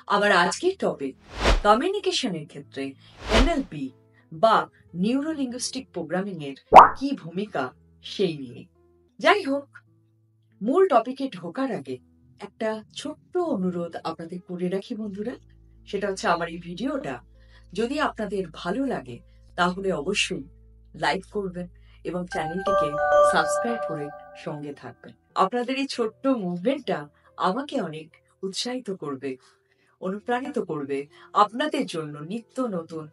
আমার আজকের টপিক কমিউনিকেশনের ক্ষেত্রে এনএলপি বা নিউরো লিঙ্গুইস্টিক প্রোগ্রামিং এর কি ভূমিকা সেই নিয়ে। যাই হোক, মূল টপিকে ঢোকার আগে একটা ছোট্ট অনুরোধ আপনাদের করে রাখি বন্ধুরা। সেটা হচ্ছে, আমার এই ভিডিওটা যদি আপনাদের ভালো লাগে তাহলে অবশ্যই লাইক করবেন এবং চ্যানেলটিকে সাবস্ক্রাইব করে সঙ্গে থাকবেন। আপনাদের এই ছোট্ট মুভমেন্টটা আমাকে অনেক উৎসাহিত করবে, অনুপ্রাণিত করবে আপনাদের জন্য নিত্য নতুন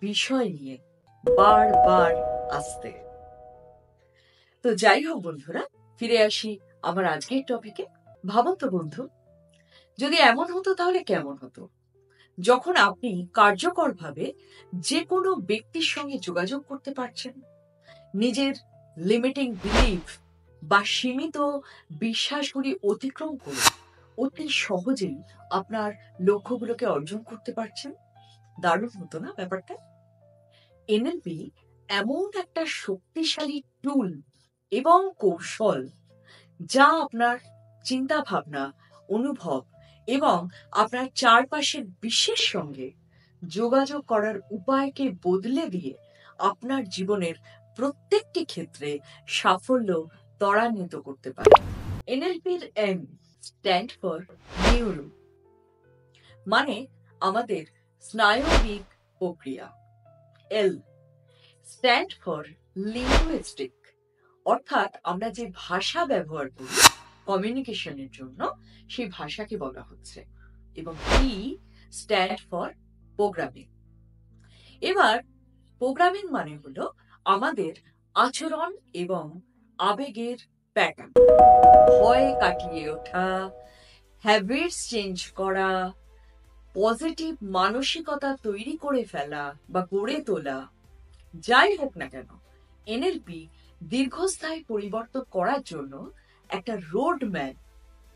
বিষয় নিয়ে বারবার আসতে। তো যাই হোক বন্ধুরা, ফিরে আসি আমার আজকের টপিকে। ভাবুন তো বন্ধু, যদি এমন হতো তাহলে কেমন হতো যখন আপনি কার্যকরভাবে যে কোনো ব্যক্তির সঙ্গে যোগাযোগ করতে পারছেন, নিজের লিমিটিং বিলিফ বা সীমিত বিশ্বাসগুলি অতিক্রম করে অতি সহজেই আপনার লক্ষ্যগুলোকে অর্জন করতে পারছেন। দারুণ হতো না ব্যাপারটা? এনএলপি এমন একটা শক্তিশালী টুল এবং কৌশল যা আপনার চিন্তা ভাবনা, অনুভব এবং আপনার চারপাশের বিশ্বের সঙ্গে যোগাযোগ করার উপায়কে বদলে দিয়ে আপনার জীবনের প্রত্যেকটি ক্ষেত্রে সাফল্য ত্বরান্বিত করতে পারে। এনএলপির এম স্ট্যান্ড ফর নিউরো, মানে আমাদের স্নায়বিক প্রক্রিয়া। এল স্ট্যান্ড ফর লিঙ্গুইস্টিক, অর্থাৎ আমরা যে ভাষা ব্যবহার করি কমিউনিকেশনের জন্য সেই ভাষাকে বলা হচ্ছে। এবং পি স্ট্যান্ড ফর প্রোগ্রামিং। এবার প্রোগ্রামিং মানে হলো আমাদের আচরণ এবং আবেগের প্যাটার্ন, ভয় কাটিয়ে ওঠা, হ্যাবিটস চেঞ্জ করা, পজিটিভ মানসিকতা তৈরি করে ফেলা বা গড়ে তোলা। যাই হোক না কেন, এনএলপি দীর্ঘস্থায়ী পরিবর্তন করার জন্য একটা রোড ম্যাপ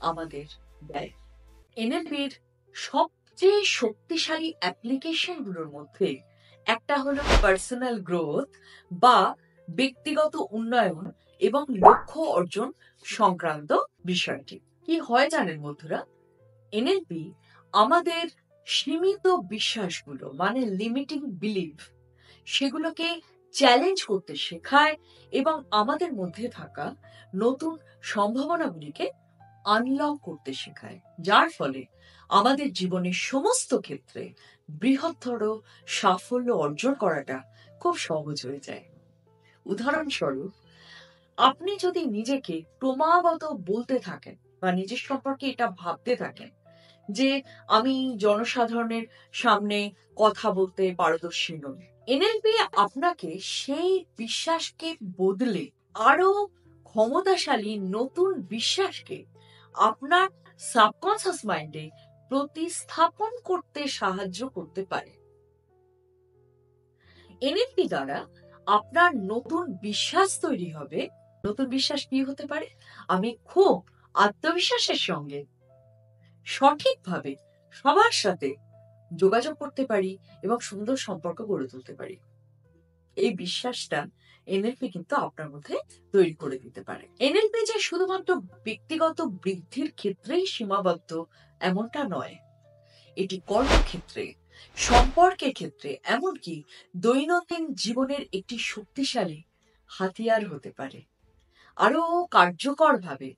আমাদের দেয়। এনএলপির সবচেয়ে শক্তিশালী অ্যাপ্লিকেশনগুলোর মধ্যে একটা হলো পার্সোনাল গ্রোথ বা ব্যক্তিগত উন্নয়ন এবং লক্ষ্য অর্জন সংক্রান্ত বিষয়টি। কি হয় জানেন বন্ধুরা, এনএলপি আমাদের সীমিত বিশ্বাসগুলো মানে লিমিটিং বিলিফ সেগুলোকে চ্যালেঞ্জ করতে শেখায় এবং আমাদের মধ্যে থাকা নতুন সম্ভাবনাগুলিকে আনলক করতে শেখায়, যার ফলে আমাদের জীবনের সমস্ত ক্ষেত্রে বৃহত্তর সাফল্য অর্জন করাটা খুব সহজ হয়ে যায়। উদাহরণস্বরূপ, আপনি যদি নিজেকে ক্রমাগত বলতে থাকেন বা নিজের সম্পর্কে এটা ভাবতে থাকেন যে আমি জনসাধারণের সামনে কথা বলতে পারদর্শী নই, এনএলপি আপনাকে সেই বিশ্বাসকে বদলে আরো ক্ষমতাশালী নতুন বিশ্বাসকে আপনার সাবকনসিয়াস মাইন্ডে প্রতিস্থাপন করতে সাহায্য করতে পারে। এনএলপি দ্বারা আপনার নতুন বিশ্বাস তৈরি হবে। নতুন বিশ্বাস কি হতে পারে? আমি খুব আত্মবিশ্বাসের সঙ্গে সঠিকভাবে সবার সাথে যোগাযোগ করতে পারি এবং সুন্দর সম্পর্ক গড়ে তুলতে পারি। এই বিশ্বাসটা এনএলপি কিন্তু আপনার মধ্যে তৈরি করে দিতে পারে। এনএলপি যে শুধুমাত্র ব্যক্তিগত বৃদ্ধির ক্ষেত্রেই সীমাবদ্ধ এমনটা নয়, এটি কর্মক্ষেত্রে, সম্পর্কের ক্ষেত্রে, এমনকি দৈনন্দিন জীবনের একটি শক্তিশালী হাতিয়ার হতে পারে। আরো কার্যকরভাবে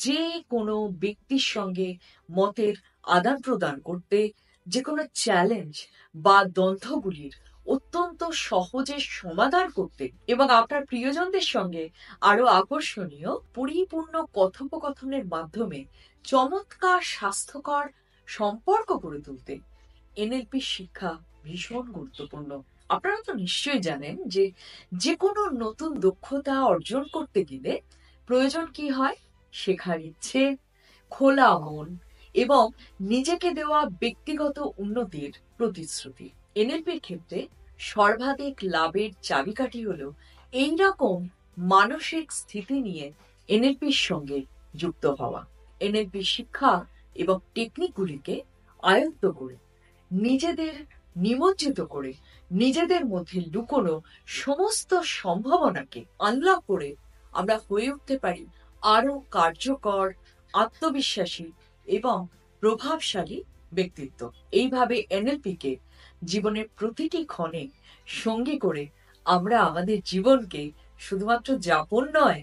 যে কোনো ব্যক্তির সঙ্গে মতের আদান প্রদান করতে, যে কোনো চ্যালেঞ্জ বা দ্বন্দ্বগুলির অত্যন্ত সহজে সমাধান করতে এবং আপনার প্রিয়জনদের সঙ্গে আরো আকর্ষণীয় পরিপূর্ণ কথোপকথনের মাধ্যমে চমৎকার স্বাস্থ্যকর সম্পর্ক গড়ে তুলতে এনএলপি শিক্ষা ভীষণ গুরুত্বপূর্ণ। আপনারা তো নিশ্চয়ই জানেন যে যে কোনো নতুন দক্ষতা অর্জন করতে গেলে প্রয়োজন কি হয়? শেখার ইচ্ছে, খোলা মন এবং নিজেকে দেওয়া ব্যক্তিগত উন্নতির প্রতিশ্রুতি। এনএলপির ক্ষেত্রে সর্বাধিক লাভের চাবিকাঠি হলো এইরকম মানসিক স্থিতি নিয়ে এনএলপির সঙ্গে যুক্ত হওয়া। এনএলপি শিক্ষা এবং টেকনিকগুলিকে আয়ত্ত করে, নিজেদের নিমজ্জিত করে, নিজেদের মধ্যে লুকোনো সমস্ত সম্ভাবনাকে আনলক করে আমরা হয়ে উঠতে পারি আরো কার্যকর, আত্মবিশ্বাসী এবং প্রভাবশালী ব্যক্তিত্ব। এইভাবে এনএলপি কে জীবনের প্রতিটি ক্ষণে সঙ্গী করে আমরা আমাদের জীবনকে শুধুমাত্র যাপন নয়,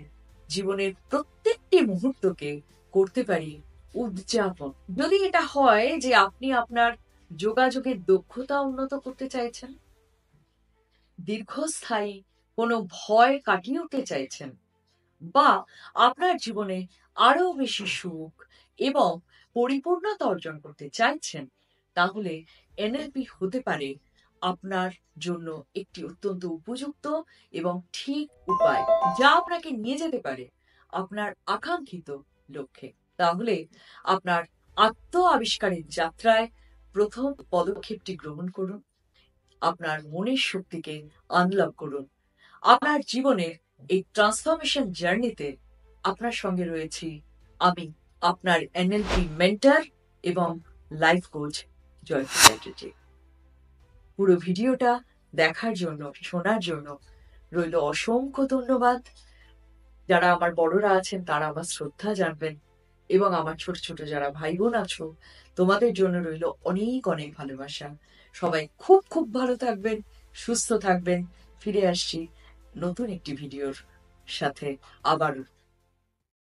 জীবনের প্রত্যেকটি মুহূর্তকে করতে পারি উদযাপন। যদি এটা হয় যে আপনি আপনার যোগাযোগের দক্ষতা উন্নত করতে চাইছেন, দীর্ঘস্থায়ী কোনো ভয় কাটিয়ে উঠতে চাইছেন, বা আপনার জীবনে আরো বেশি সুখ এবং পরিপূর্ণতা অর্জন করতে চাইছেন, তাহলে এনএলপি হতে পারে আপনার জন্য একটি অত্যন্ত উপযুক্ত এবং ঠিক উপায়, যা আপনাকে নিয়ে যেতে পারে আপনার আকাঙ্ক্ষিত লক্ষ্যে। তাহলে আপনার আত্ম আবিষ্কারের যাত্রায় প্রথম পদক্ষেপটি গ্রহণ করুন, আপনার মনের শক্তিকে আনলক করুন। আপনার জীবনের এই ট্রান্সফরমেশন জার্নিতে আপনার সঙ্গে রয়েছি আমি, আপনার এনএলপি মেন্টর এবং লাইফ কোচ জয়ন্তী চ্যাটার্জি। পুরো ভিডিওটা দেখার জন্য, শোনার জন্য রইল অসংখ্য ধন্যবাদ। যারা আমার বড়রা আছেন তারা আমার শ্রদ্ধা জানবেন, এবং আমার ছোট ছোট যারা ভাই বোন আছো, তোমাদের জন্য রইল অনেক অনেক ভালোবাসা। সবাই খুব খুব ভালো থাকবেন, সুস্থ থাকবেন। ফিরে আসছি নতুন একটি ভিডিওর সাথে আবার।